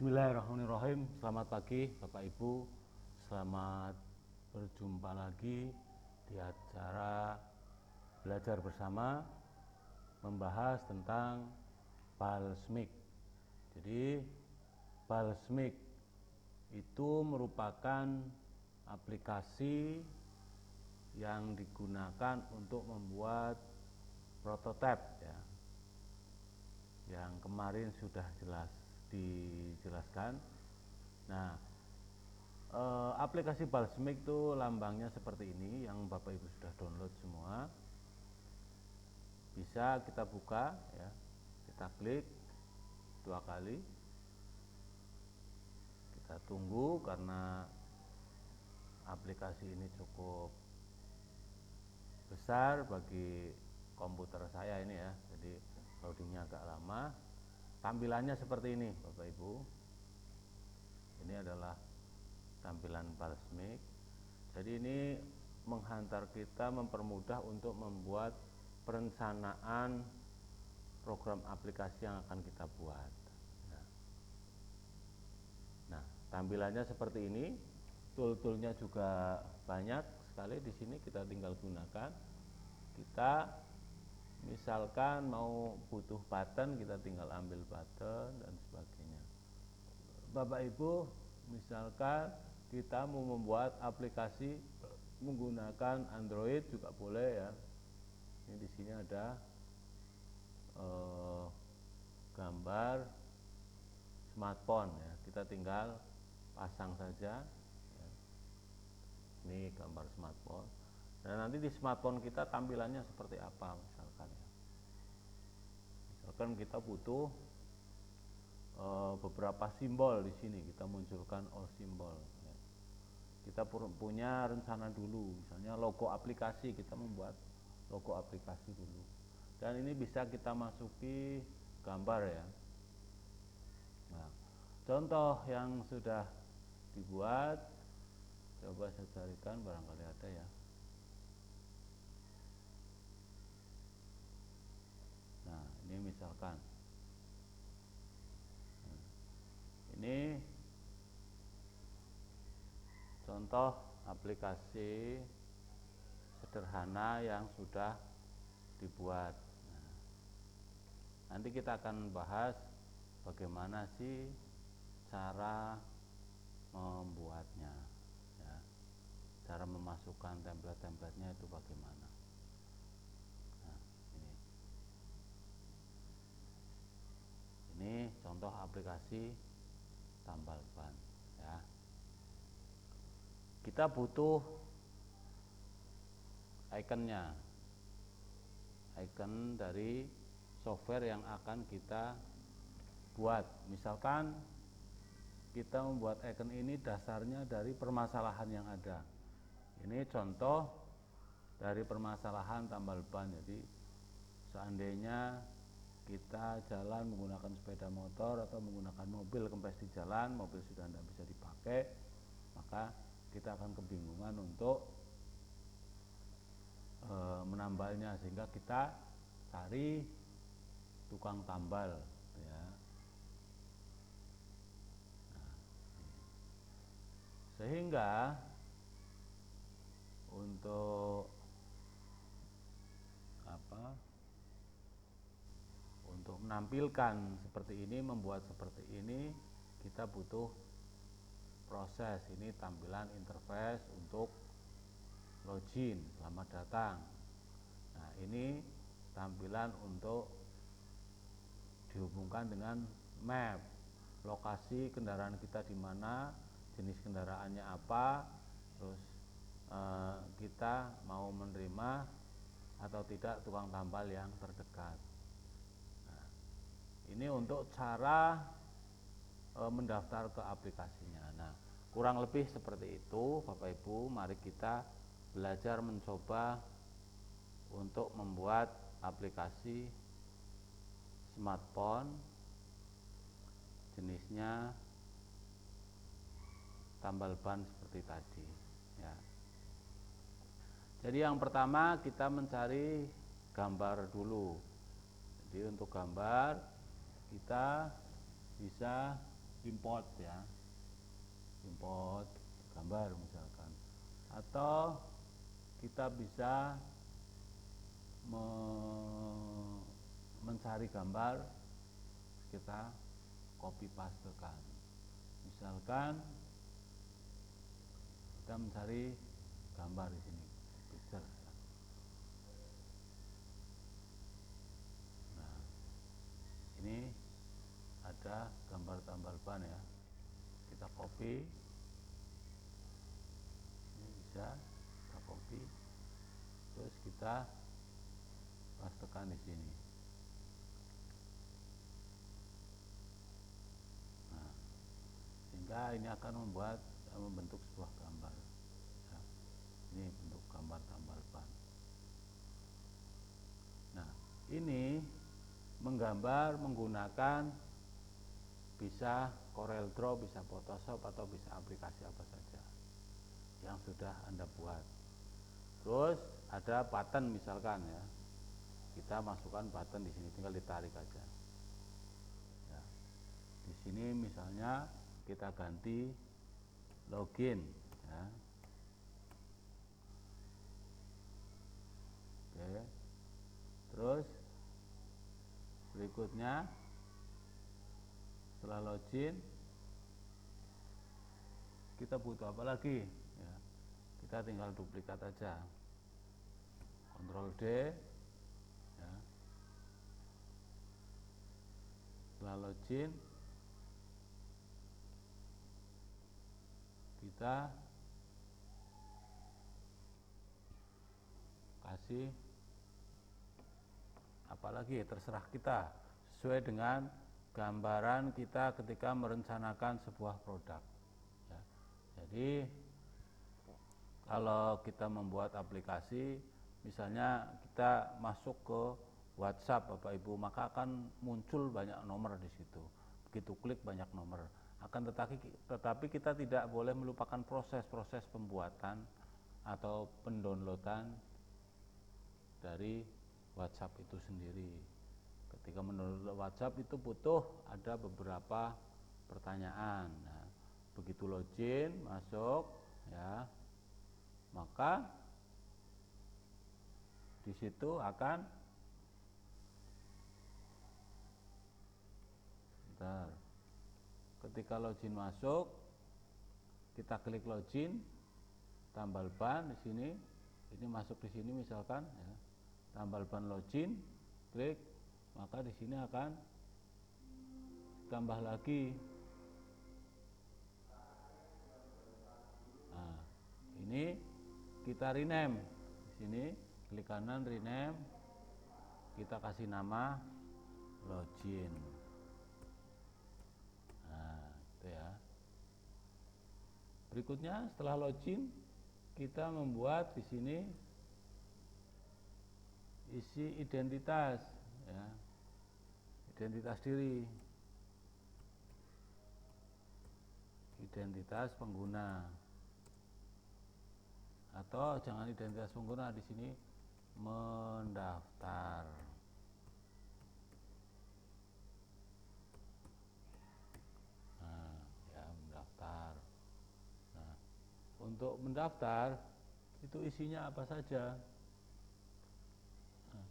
Bismillahirrahmanirrahim. Selamat pagi Bapak Ibu. Selamat berjumpa lagi di acara belajar bersama membahas tentang Balsmiq. Jadi Balsmiq itu merupakan aplikasi yang digunakan untuk membuat prototipe ya. Yang kemarin sudah dijelaskan. Nah, aplikasi Balsmiq itu lambangnya seperti ini, yang Bapak Ibu sudah download semua. Bisa kita buka ya, kita klik 2 kali. Kita tunggu karena aplikasi ini cukup besar bagi komputer saya ini ya, jadi loadingnya agak lama. Tampilannya seperti ini Bapak Ibu. Ini adalah tampilan Balsmiq. Jadi ini menghantar kita, mempermudah untuk membuat perencanaan program aplikasi yang akan kita buat. Nah, tampilannya seperti ini. Tool-toolnya juga banyak sekali di sini, kita tinggal gunakan. Kita misalkan mau butuh button, kita tinggal ambil button dan sebagainya. Bapak Ibu, misalkan kita mau membuat aplikasi menggunakan Android juga boleh ya. Ini di sini ada gambar smartphone ya. Kita tinggal pasang saja. Ya. Ini gambar smartphone. Dan nanti di smartphone kita tampilannya seperti apa misalkan ya. Misalkan kita butuh beberapa simbol di sini, kita munculkan all simbol. Ya. Kita punya rencana dulu, misalnya logo aplikasi, kita membuat logo aplikasi dulu. Dan ini bisa kita masuki gambar ya. Nah, contoh yang sudah dibuat, coba saya carikan, barangkali ada ya. Nah, ini misalkan, ini contoh aplikasi sederhana yang sudah dibuat. Nah, nanti kita akan bahas bagaimana sih cara membuatnya ya. Cara memasukkan template-templatenya itu bagaimana. Nah, ini contoh aplikasi tambal ban ya. Kita butuh ikonnya, icon dari software yang akan kita buat. Misalkan kita membuat icon ini dasarnya dari permasalahan yang ada. Ini contoh dari permasalahan tambal ban. Jadi seandainya kita jalan menggunakan sepeda motor atau menggunakan mobil, kempes di jalan, mobil sudah tidak bisa dipakai, maka kita akan kebingungan untuk menambalnya, sehingga kita cari tukang tambal ya. Nah, sehingga untuk untuk menampilkan seperti ini, membuat seperti ini, kita butuh proses. Ini tampilan interface untuk login, selamat datang. Nah, ini tampilan untuk dihubungkan dengan map, lokasi kendaraan kita di mana, jenis kendaraannya apa, terus kita mau menerima atau tidak tukang tambal yang terdekat. Nah, ini untuk cara mendaftar ke aplikasinya. Nah, kurang lebih seperti itu Bapak Ibu. Mari kita belajar mencoba untuk membuat aplikasi smartphone jenisnya tambal ban seperti tadi ya. Jadi yang pertama kita mencari gambar dulu. Jadi untuk gambar kita bisa import ya, import gambar misalkan, atau kita bisa mencari gambar, kita copy pastekan. Misalkan kita mencari gambar di sini, picture. Nah, ini ada gambar tambal ban ya, kita copy, ini bisa kita copy, terus kita pastekan di sini. Nah, sehingga ini akan membentuk sebuah gambar ya. Ini bentuk gambar tambal ban. Nah, ini menggambar menggunakan bisa Corel Draw, bisa Photoshop, atau bisa aplikasi apa saja yang sudah Anda buat. Terus ada button misalkan ya, kita masukkan button di sini, tinggal ditarik aja ya. Di sini misalnya kita ganti login ya. Oke. Terus berikutnya setelah login kita butuh apa lagi ya, kita tinggal duplikat aja, Ctrl D ya. Setelah login kita kasih apalagi terserah kita, sesuai dengan gambaran kita ketika merencanakan sebuah produk ya. Jadi kalau kita membuat aplikasi, misalnya kita masuk ke WhatsApp Bapak Ibu, maka akan muncul banyak nomor di situ. Begitu klik banyak nomor. Tetapi kita tidak boleh melupakan proses pembuatan atau pendownloadan dari WhatsApp itu sendiri. Ketika mendownload WhatsApp itu butuh ada beberapa pertanyaan. Nah, begitu login masuk ya, maka di situ akan ketika login masuk, kita klik login tambal ban di sini, ini masuk di sini misalkan ya, tambal ban login, klik, maka di sini akan tambah lagi. Nah, ini kita rename di sini, klik kanan rename, kita kasih nama login. Nah, itu ya. Berikutnya setelah login kita membuat di sini isi identitas ya, identitas diri, identitas pengguna, atau jangan identitas pengguna, di sini mendaftar. Nah, ya mendaftar. Nah, untuk mendaftar itu isinya apa saja? Nah,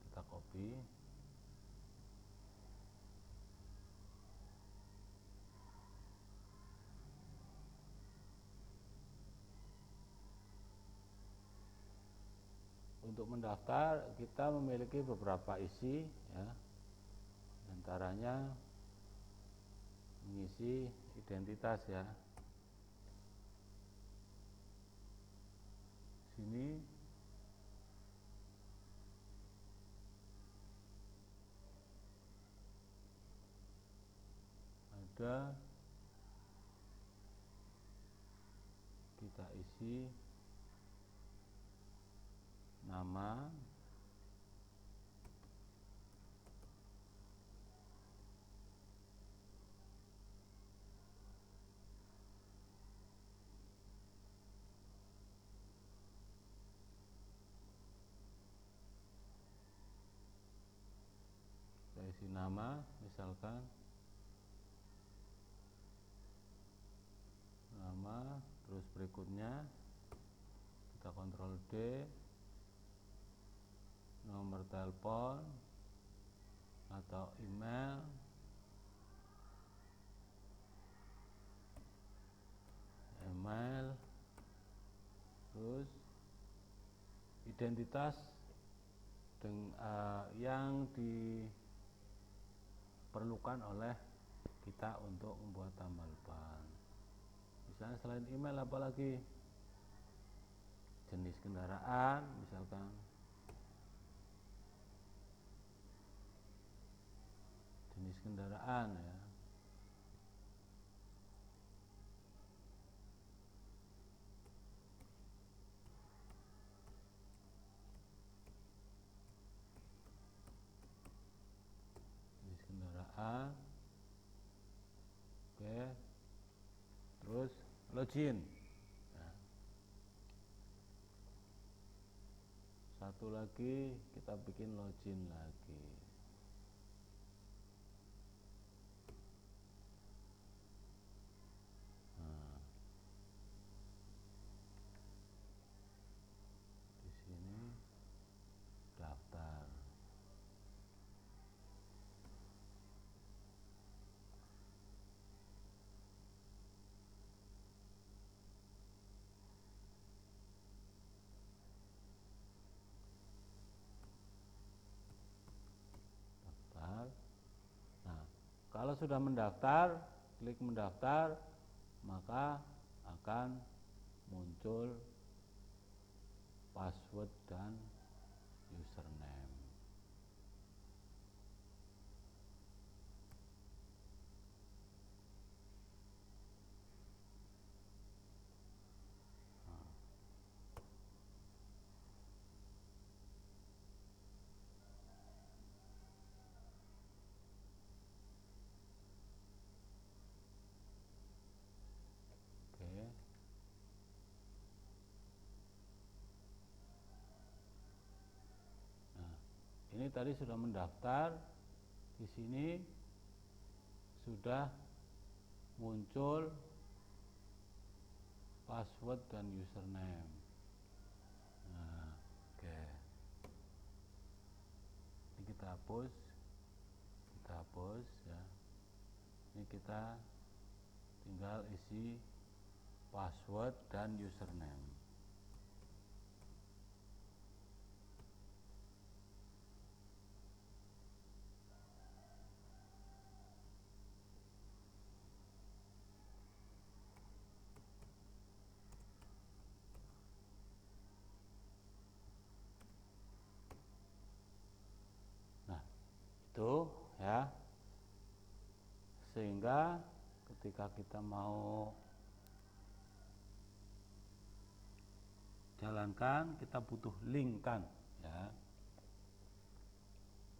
kita copy. Untuk mendaftar kita memiliki beberapa isi ya, antaranya mengisi identitas ya. Sini ada, kita isi nama, nama, misalkan nama, terus berikutnya kita kontrol D, nomor telepon atau email, terus identitas yang diperlukan oleh kita untuk membuat tambal ban. Misalnya selain email apalagi, jenis kendaraan misalkan, jenis kendaraan ya, jenis kendaraan. Oke, terus login ya. Satu lagi kita bikin login lagi. Nah, di sini daftar. Nah, kalau sudah mendaftar, klik mendaftar, maka akan muncul password dan username. Oke. Nah, ini tadi sudah mendaftar. Di sini sudah muncul password dan username. Nah, oke. Ini kita hapus ya. Ini kita tinggal isi password dan username. Nah, itu ya. Sehingga ketika kita mau jalankan, kita butuh link kan ya.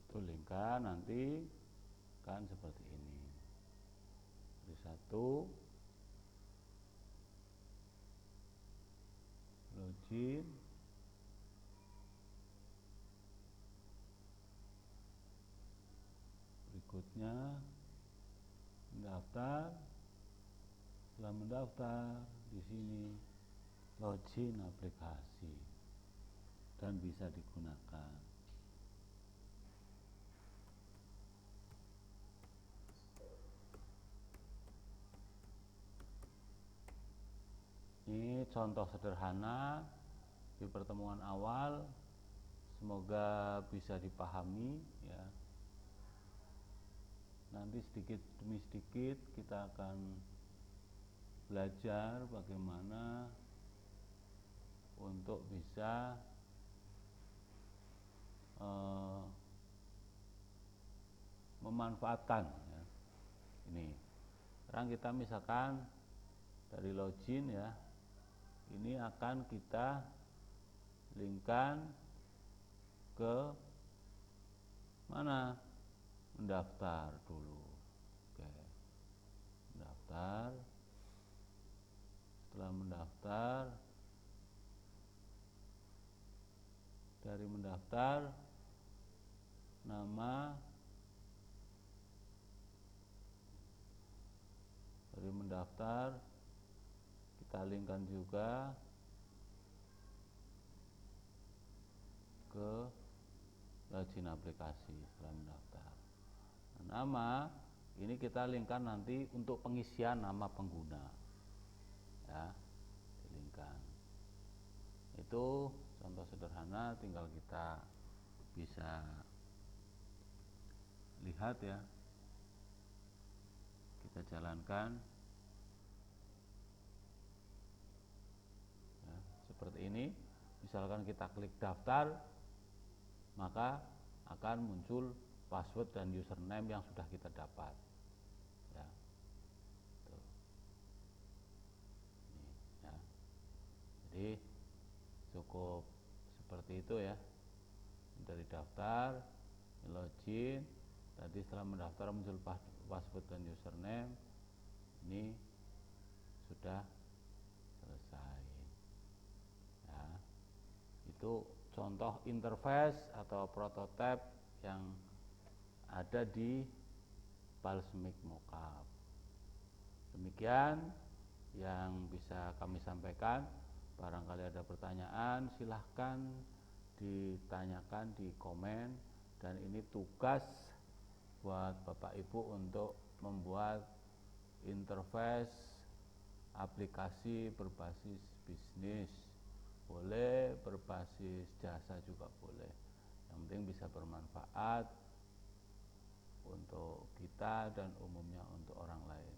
Itu link kan nanti kan seperti ini. Jadi satu, login, berikutnya mendaftar. Setelah mendaftar, di sini login aplikasi dan bisa digunakan. Ini contoh sederhana di pertemuan awal, semoga bisa dipahami ya. Nanti sedikit demi sedikit kita akan belajar bagaimana untuk bisa memanfaatkan ya. Ini sekarang kita misalkan dari login ya, ini akan kita linkkan ke mana? Mendaftar dulu. Oke. Mendaftar. Setelah mendaftar, dari mendaftar nama dari mendaftar kita linkkan juga ke login aplikasi setelah mendaftar. Nama ini kita linkkan nanti untuk pengisian nama pengguna, ya, dilingkan. Itu contoh sederhana, tinggal kita bisa lihat ya, kita jalankan ya, seperti ini. Misalkan kita klik daftar, maka akan muncul password dan username yang sudah kita dapat ya. Tuh. Ini, ya. Jadi cukup seperti itu ya, dari daftar, login, tadi setelah mendaftar muncul password dan username, ini sudah selesai ya. Itu contoh interface atau prototipe yang ada di Palsmik Mockup. Demikian yang bisa kami sampaikan. Barangkali ada pertanyaan, silahkan ditanyakan di komen. Dan ini tugas buat Bapak Ibu untuk membuat interface aplikasi berbasis bisnis. Boleh berbasis jasa juga boleh. Yang penting bisa bermanfaat untuk kita dan umumnya untuk orang lain.